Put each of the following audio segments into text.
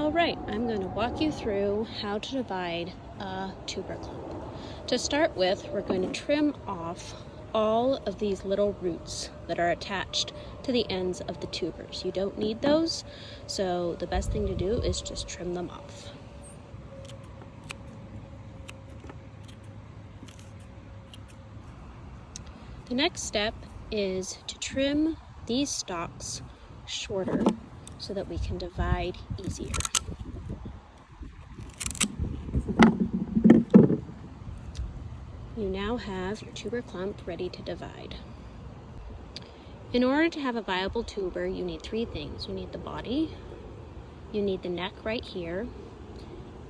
Alright, I'm going to walk you through how to divide a tuber clump. To start with, we're going to trim off all of these little roots that are attached to the ends of the tubers. You don't need those, so the best thing to do is just trim them off. The next step is to trim these stalks shorter so that we can divide easier. You now have your tuber clump ready to divide. In order to have a viable tuber, you need three things. You need the body, you need the neck right here,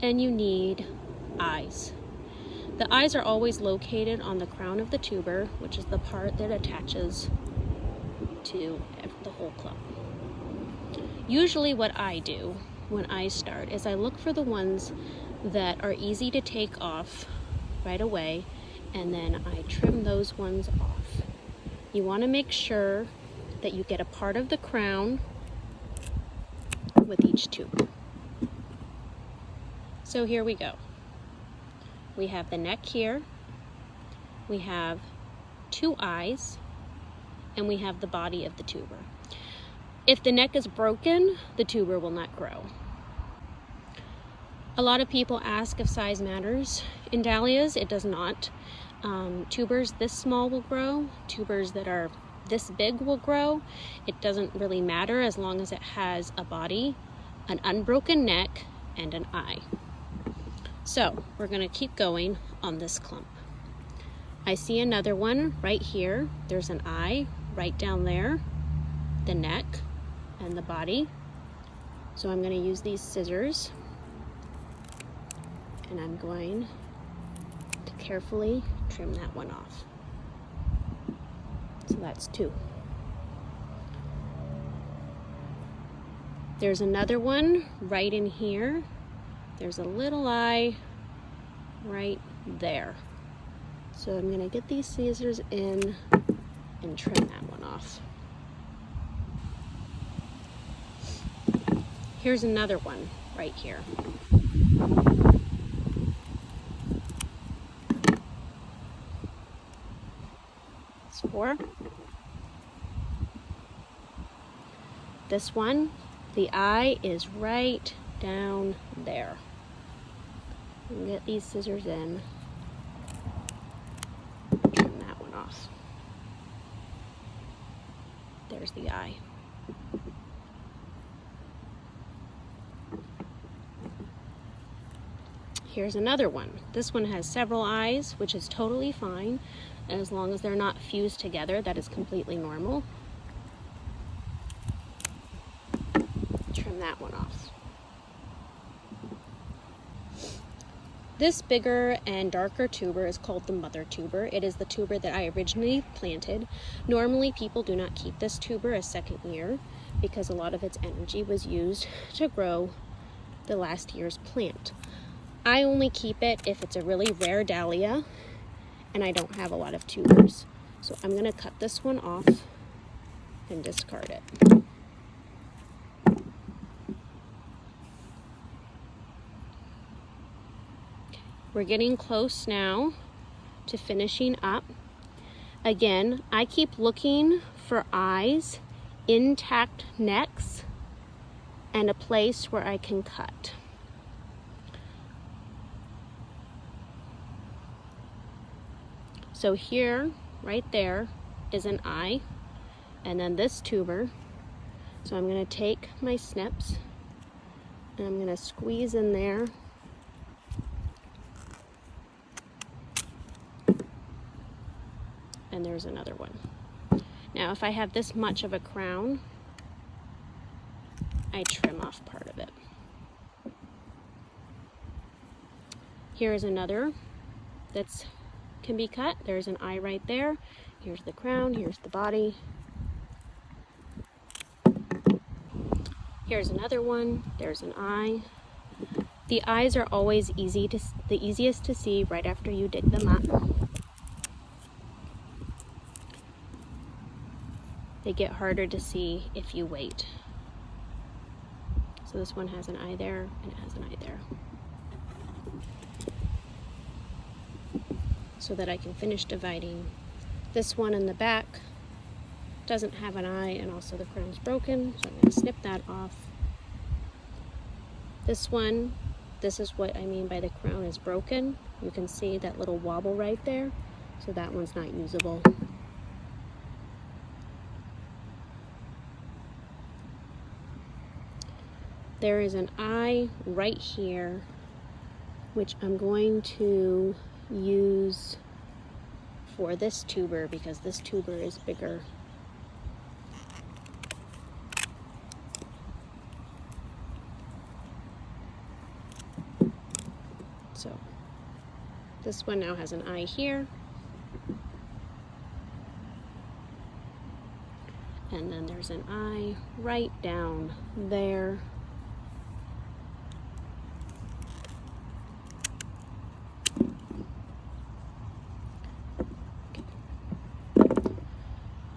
and you need eyes. The eyes are always located on the crown of the tuber, which is the part that attaches to the whole clump. Usually what I do when I start is I look for the ones that are easy to take off right away, and then I trim those ones off. You want to make sure that you get a part of the crown with each tuber. So here we go. We have the neck here, we have two eyes, and we have the body of the tuber. If the neck is broken, the tuber will not grow. A lot of people ask if size matters. In dahlias, it does not. Tubers this small will grow. Tubers that are this big will grow. It doesn't really matter as long as it has a body, an unbroken neck, and an eye. So we're going to keep going on this clump. I see another one right here. There's an eye right down there, the neck, and the body. So I'm going to use these scissors, and I'm going to carefully trim that one off. So that's two. There's another one right in here. There's a little eye right there. So I'm going to get these scissors in and trim that one off. Here's another one right here. That's four. This one, the eye is right down there. Get these scissors in, trim that one off. There's the eye. Here's another one. This one has several eyes, which is totally fine. As long as they're not fused together, that is completely normal. Trim that one off. This bigger and darker tuber is called the mother tuber. It is the tuber that I originally planted. Normally people do not keep this tuber a second year because a lot of its energy was used to grow the last year's plant. I only keep it if it's a really rare dahlia and I don't have a lot of tubers. So I'm going to cut this one off and discard it. We're getting close now to finishing up. Again, I keep looking for eyes, intact necks, and a place where I can cut. So here, right there, is an eye, and then this tuber. So I'm going to take my snips, and I'm going to squeeze in there. And there's another one. Now, if I have this much of a crown, I trim off part of it. Here is another that's can be cut. There's an eye right there. Here's the crown, here's the body. Here's another one. There's an eye. The eyes are always the easiest to see right after you dig them up. They get harder to see if you wait. So So this one has an eye there, and it has an eye there. So that I can finish dividing. This one in the back doesn't have an eye, and also the crown's broken, so I'm going to snip that off. This one, this is what I mean by the crown is broken. You can see that little wobble right there, so that one's not usable. There is an eye right here, which I'm going to use for this tuber because this tuber is bigger. So this one now has an eye here, and then there's an eye right down there.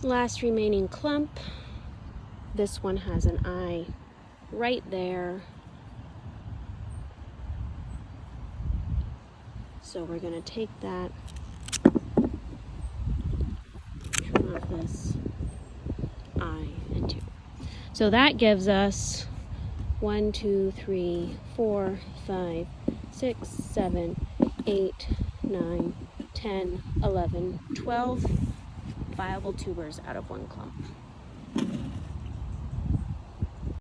Last remaining clump, this one has an eye right there. So we're going to take that, trim off this eye and two. So that gives us 1, 2, 3, 4, 5, 6, 7, 8, 9, 10, 11, 12 viable tubers out of one clump.